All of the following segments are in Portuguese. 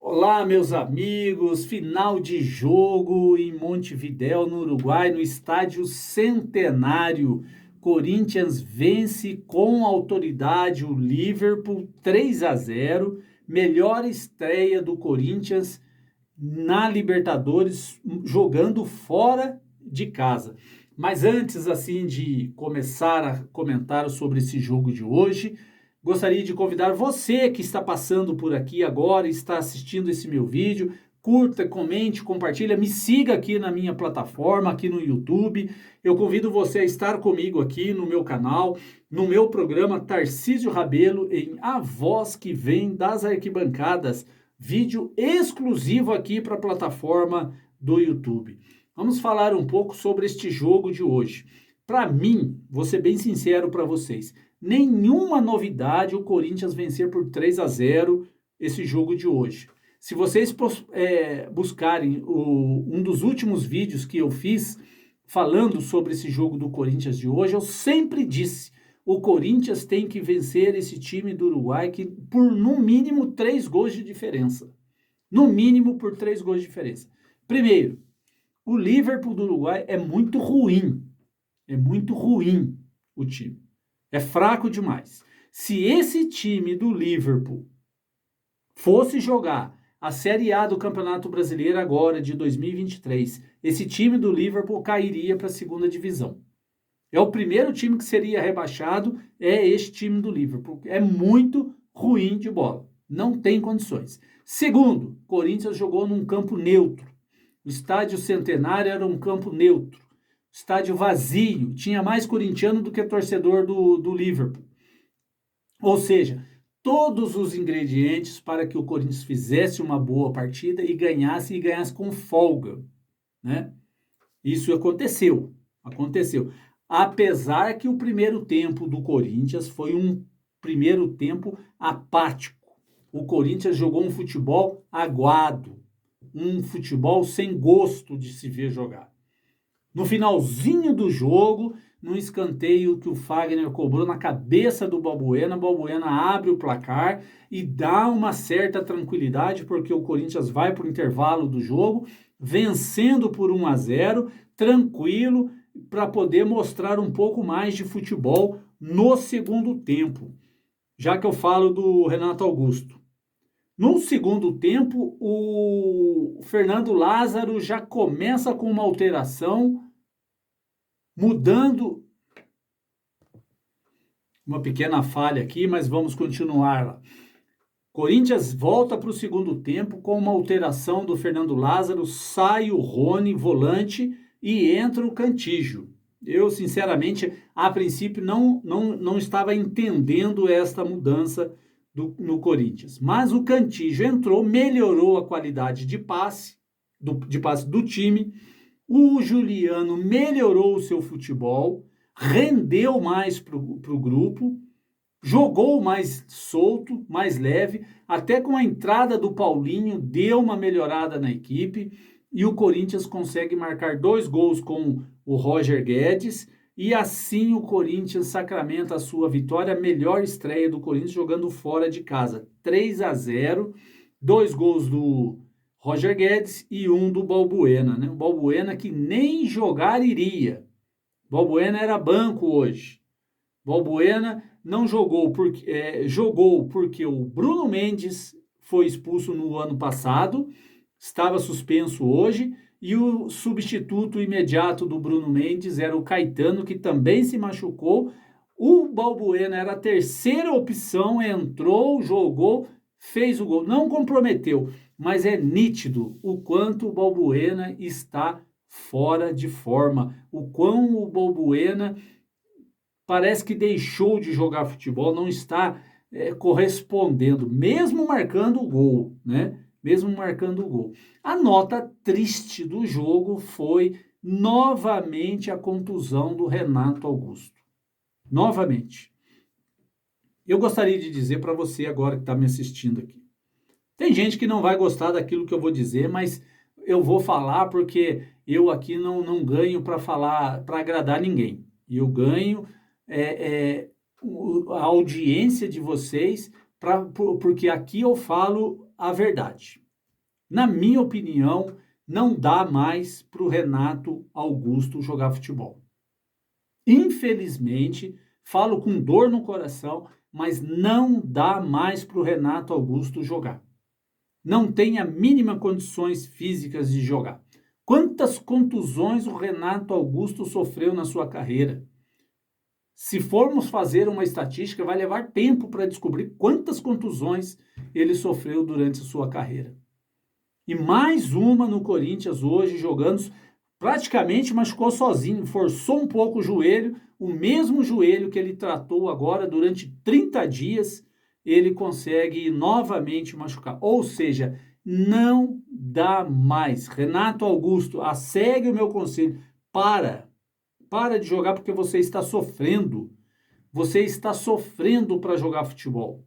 Olá, meus amigos. Final de jogo em Montevidéu, no Uruguai, no Estádio Centenário. Corinthians vence com autoridade o Liverpool 3-0. Melhor estreia do Corinthians na Libertadores, jogando fora de casa. Mas antes, assim, de começar a comentar sobre esse jogo de hoje, gostaria de convidar você que está passando por aqui agora, está assistindo esse meu vídeo, curta, comente, compartilha, me siga aqui na minha plataforma, aqui no YouTube. Eu convido você a estar comigo aqui no meu canal, no meu programa Tarcísio Rabelo, em A Voz que Vem das Arquibancadas, vídeo exclusivo aqui para a plataforma do YouTube. Vamos falar um pouco sobre este jogo de hoje. Para mim, vou ser bem sincero para vocês, nenhuma novidade o Corinthians vencer por 3-0 esse jogo de hoje. Se vocês buscarem um dos últimos vídeos que eu fiz falando sobre esse jogo do Corinthians de hoje, eu sempre disse, o Corinthians tem que vencer esse time do Uruguai que por no mínimo 3 gols de diferença. No mínimo por 3 gols de diferença. Primeiro, o Liverpool do Uruguai é muito ruim. É muito ruim o time. É fraco demais. Se esse time do Liverpool fosse jogar a Série A do Campeonato Brasileiro agora, de 2023, esse time do Liverpool cairia para a segunda divisão. É o primeiro time que seria rebaixado, é este time do Liverpool. É muito ruim de bola. Não tem condições. Segundo, Corinthians jogou num campo neutro. O Estádio Centenário era um campo neutro. Estádio vazio, tinha mais corintiano do que torcedor do Liverpool. Ou seja, todos os ingredientes para que o Corinthians fizesse uma boa partida e ganhasse com folga, né? Isso aconteceu. Apesar que o primeiro tempo do Corinthians foi um primeiro tempo apático. O Corinthians jogou um futebol aguado, um futebol sem gosto de se ver jogar. No finalzinho do jogo, num escanteio que o Fagner cobrou na cabeça do Balbuena, abre o placar e dá uma certa tranquilidade, porque o Corinthians vai para o intervalo do jogo, vencendo por 1-0, tranquilo, para poder mostrar um pouco mais de futebol no segundo tempo. Já que eu falo do Renato Augusto. No segundo tempo, o Fernando Lázaro já começa com uma alteração, mudando uma pequena falha aqui, mas vamos continuar. Corinthians volta para o segundo tempo com uma alteração do Fernando Lázaro, sai o Rony, volante, e entra o Cantillo. Eu, sinceramente, a princípio não estava entendendo esta mudança no Corinthians. Mas o Cantillo entrou, melhorou a qualidade de passe do time. O Juliano melhorou o seu futebol, rendeu mais para o grupo, jogou mais solto, mais leve, até com a entrada do Paulinho deu uma melhorada na equipe e o Corinthians consegue marcar 2 gols com o Roger Guedes e assim o Corinthians sacramenta a sua vitória, a melhor estreia do Corinthians jogando fora de casa, 3-0, 2 gols do Roger Guedes e 1 do Balbuena, né? O Balbuena que nem jogar iria. Balbuena era banco hoje. Balbuena não jogou jogou porque o Bruno Mendes foi expulso no ano passado, estava suspenso hoje, e o substituto imediato do Bruno Mendes era o Caetano, que também se machucou. O Balbuena era a terceira opção, entrou, jogou, fez o gol, não comprometeu, mas é nítido o quanto o Balbuena está fora de forma, o quão o Balbuena parece que deixou de jogar futebol, não está correspondendo, mesmo marcando o gol, né? Mesmo marcando o gol. A nota triste do jogo foi novamente a contusão do Renato Augusto. Novamente. Eu gostaria de dizer para você agora que está me assistindo aqui. Tem gente que não vai gostar daquilo que eu vou dizer, mas eu vou falar porque eu aqui não ganho para falar, para agradar ninguém. E eu ganho a audiência de vocês, porque aqui eu falo a verdade. Na minha opinião, não dá mais para o Renato Augusto jogar futebol. Infelizmente, falo com dor no coração, mas não dá mais para o Renato Augusto jogar. Não tem a mínima condições físicas de jogar. Quantas contusões o Renato Augusto sofreu na sua carreira? Se formos fazer uma estatística, vai levar tempo para descobrir quantas contusões ele sofreu durante a sua carreira. E mais uma no Corinthians hoje, jogando, praticamente machucou sozinho, forçou um pouco o joelho, o mesmo joelho que ele tratou agora durante 30 dias, ele consegue novamente machucar. Ou seja, não dá mais. Renato Augusto, segue o meu conselho, para de jogar porque você está sofrendo. Você está sofrendo para jogar futebol.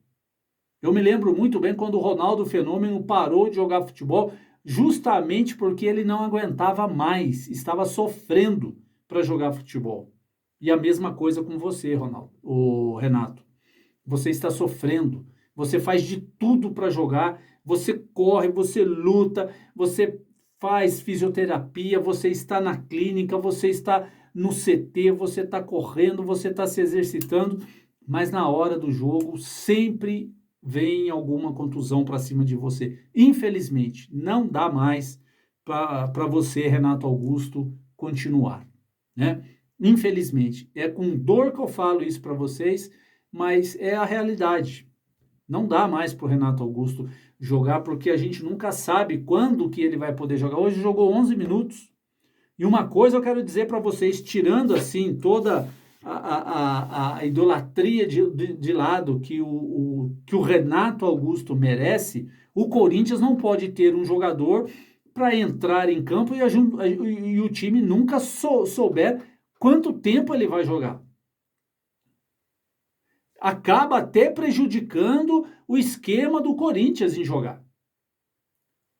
Eu me lembro muito bem quando o Ronaldo Fenômeno parou de jogar futebol justamente porque ele não aguentava mais, estava sofrendo para jogar futebol. E a mesma coisa com você, Renato. Você está sofrendo, você faz de tudo para jogar, você corre, você luta, você faz fisioterapia, você está na clínica, você está no CT, você está correndo, você está se exercitando, mas na hora do jogo sempre vem alguma contusão para cima de você. Infelizmente, não dá mais para você, Renato Augusto, continuar, né? Infelizmente, é com dor que eu falo isso para vocês, mas é a realidade. Não dá mais para o Renato Augusto jogar, porque a gente nunca sabe quando que ele vai poder jogar. Hoje jogou 11 minutos. E uma coisa eu quero dizer para vocês, tirando assim toda a idolatria de lado que o Renato Augusto merece, o Corinthians não pode ter um jogador para entrar em campo e o time nunca souber quanto tempo ele vai jogar. Acaba até prejudicando o esquema do Corinthians em jogar.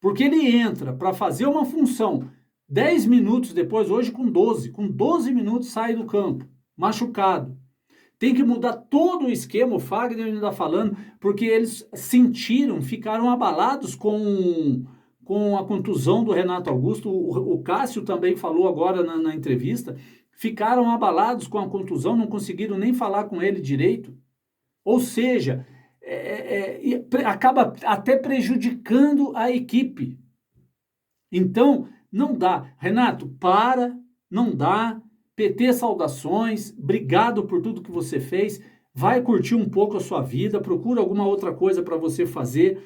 Porque ele entra para fazer uma função 10 minutos depois, hoje com 12 minutos sai do campo, machucado. Tem que mudar todo o esquema, o Fagner ainda falando, porque eles ficaram abalados com a contusão do Renato Augusto. O Cássio também falou agora na entrevista, ficaram abalados com a contusão, não conseguiram nem falar com ele direito. Ou seja, acaba até prejudicando a equipe. Então, não dá. Renato, não dá. PT, saudações, obrigado por tudo que você fez. Vai curtir um pouco a sua vida, procura alguma outra coisa para você fazer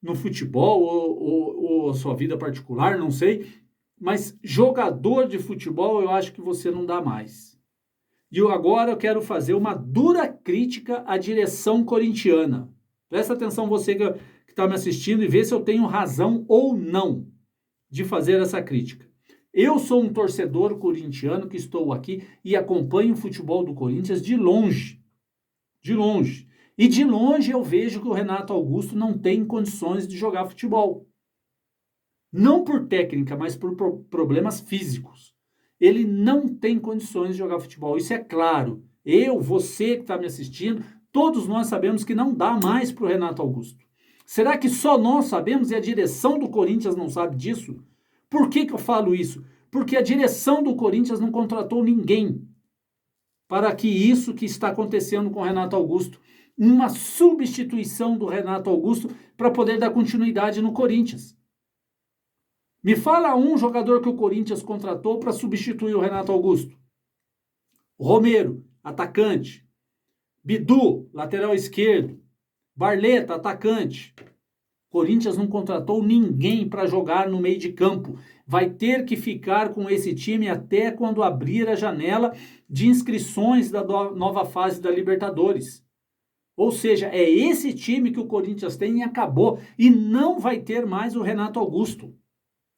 no futebol ou a sua vida particular, não sei. Mas jogador de futebol, eu acho que você não dá mais. E agora eu quero fazer uma dura crítica à direção corintiana. Presta atenção você que está me assistindo e vê se eu tenho razão ou não de fazer essa crítica. Eu sou um torcedor corintiano que estou aqui e acompanho o futebol do Corinthians de longe. De longe. E de longe eu vejo que o Renato Augusto não tem condições de jogar futebol. Não por técnica, mas por problemas físicos. Ele não tem condições de jogar futebol. Isso é claro. Você que está me assistindo, todos nós sabemos que não dá mais para o Renato Augusto. Será que só nós sabemos e a direção do Corinthians não sabe disso? Por que eu falo isso? Porque a direção do Corinthians não contratou ninguém para que isso que está acontecendo com o Renato Augusto, uma substituição do Renato Augusto para poder dar continuidade no Corinthians. Me fala um jogador que o Corinthians contratou para substituir o Renato Augusto. Romero, atacante. Bidu, lateral esquerdo. Barleta, atacante. Corinthians não contratou ninguém para jogar no meio de campo. Vai ter que ficar com esse time até quando abrir a janela de inscrições da nova fase da Libertadores. Ou seja, é esse time que o Corinthians tem e acabou. E não vai ter mais o Renato Augusto.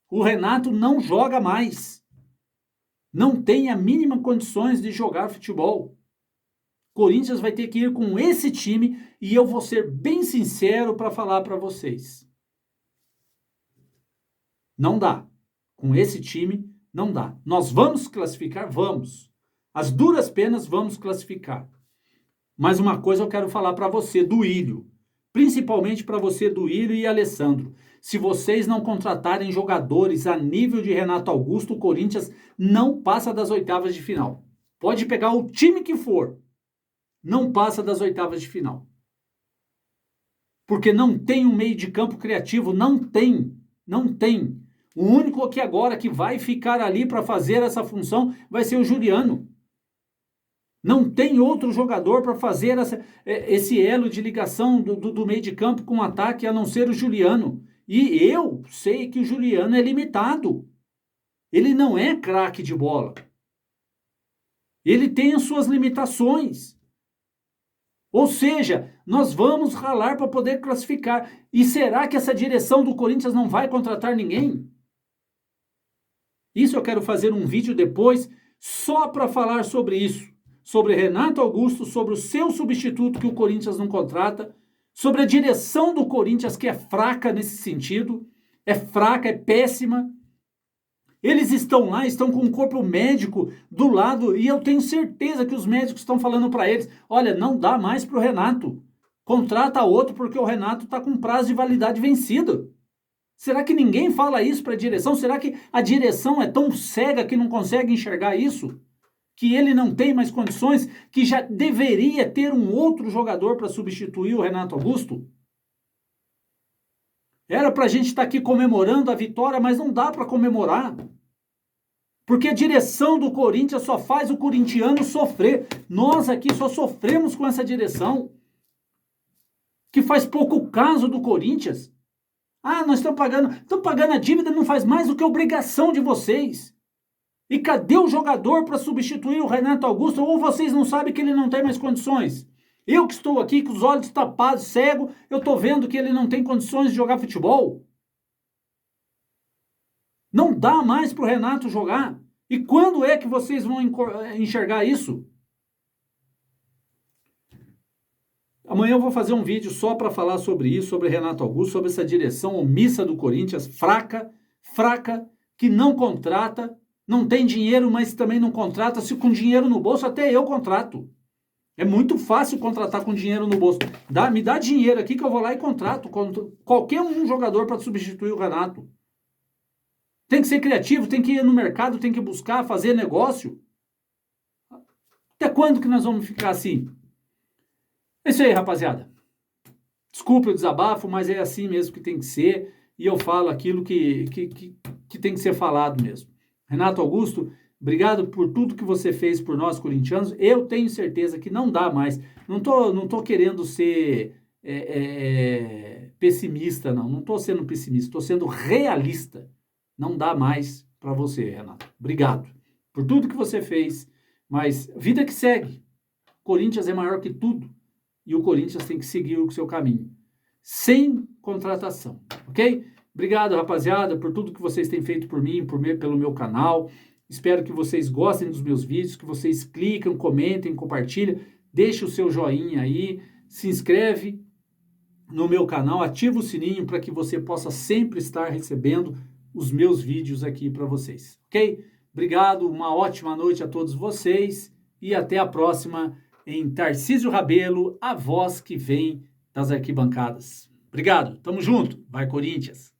O Renato não joga mais. Não tem a mínima condições de jogar futebol. Corinthians vai ter que ir com esse time e eu vou ser bem sincero para falar para vocês. Não dá. Com esse time, não dá. Nós vamos classificar? Vamos. As duras penas, vamos classificar. Mas uma coisa eu quero falar para você, Duílio. Principalmente para você, Duílio e Alessandro. Se vocês não contratarem jogadores a nível de Renato Augusto, o Corinthians não passa das oitavas de final. Pode pegar o time que for, não passa das oitavas de final. Porque não tem um meio de campo criativo, não tem. O único aqui agora que vai ficar ali para fazer essa função vai ser o Juliano. Não tem outro jogador para fazer esse elo de ligação do meio de campo com o ataque, a não ser o Juliano. E eu sei que o Juliano é limitado. Ele não é craque de bola. Ele tem as suas limitações. Ou seja, nós vamos ralar para poder classificar. E será que essa direção do Corinthians não vai contratar ninguém? Isso eu quero fazer um vídeo depois só para falar sobre isso. Sobre Renato Augusto, sobre o seu substituto que o Corinthians não contrata, sobre a direção do Corinthians que é fraca nesse sentido, é fraca, é péssima. Eles estão lá, estão com um corpo médico do lado e eu tenho certeza que os médicos estão falando para eles, olha, não dá mais para o Renato, contrata outro porque o Renato está com prazo de validade vencido. Será que ninguém fala isso para a direção? Será que a direção é tão cega que não consegue enxergar isso? Que ele não tem mais condições, que já deveria ter um outro jogador para substituir o Renato Augusto? Era para a gente estar aqui comemorando a vitória, mas não dá para comemorar. Porque a direção do Corinthians só faz o corintiano sofrer. Nós aqui só sofremos com essa direção, que faz pouco caso do Corinthians. Ah, nós estamos pagando a dívida, não faz mais do que obrigação de vocês. E cadê o jogador para substituir o Renato Augusto? Ou vocês não sabem que ele não tem mais condições? Eu que estou aqui com os olhos tapados, cego, eu estou vendo que ele não tem condições de jogar futebol. Não dá mais para o Renato jogar. E quando é que vocês vão enxergar isso? Amanhã eu vou fazer um vídeo só para falar sobre isso, sobre Renato Augusto, sobre essa direção omissa do Corinthians, fraca, que não contrata, não tem dinheiro, mas também não contrata. Se com dinheiro no bolso, até eu contrato. É muito fácil contratar com dinheiro no bolso. Me dá dinheiro aqui que eu vou lá e contrato qualquer um jogador para substituir o Renato. Tem que ser criativo, tem que ir no mercado, tem que buscar, fazer negócio. Até quando que nós vamos ficar assim? É isso aí, rapaziada. Desculpe o desabafo, mas é assim mesmo que tem que ser. E eu falo aquilo que tem que ser falado mesmo. Renato Augusto, obrigado por tudo que você fez por nós corintianos. Eu tenho certeza que não dá mais. Não tô querendo ser pessimista, não. Não estou sendo pessimista, estou sendo realista. Não dá mais para você, Renato. Obrigado por tudo que você fez. Mas vida que segue. Corinthians é maior que tudo. E o Corinthians tem que seguir o seu caminho. Sem contratação, ok? Obrigado, rapaziada, por tudo que vocês têm feito por mim, pelo meu canal. Espero que vocês gostem dos meus vídeos, que vocês clicam, comentem, compartilhem. Deixe o seu joinha aí, se inscreve no meu canal, ativa o sininho para que você possa sempre estar recebendo os meus vídeos aqui para vocês, ok? Obrigado, uma ótima noite a todos vocês e até a próxima em Tarcísio Rabelo, a voz que vem das arquibancadas. Obrigado, tamo junto, vai Corinthians!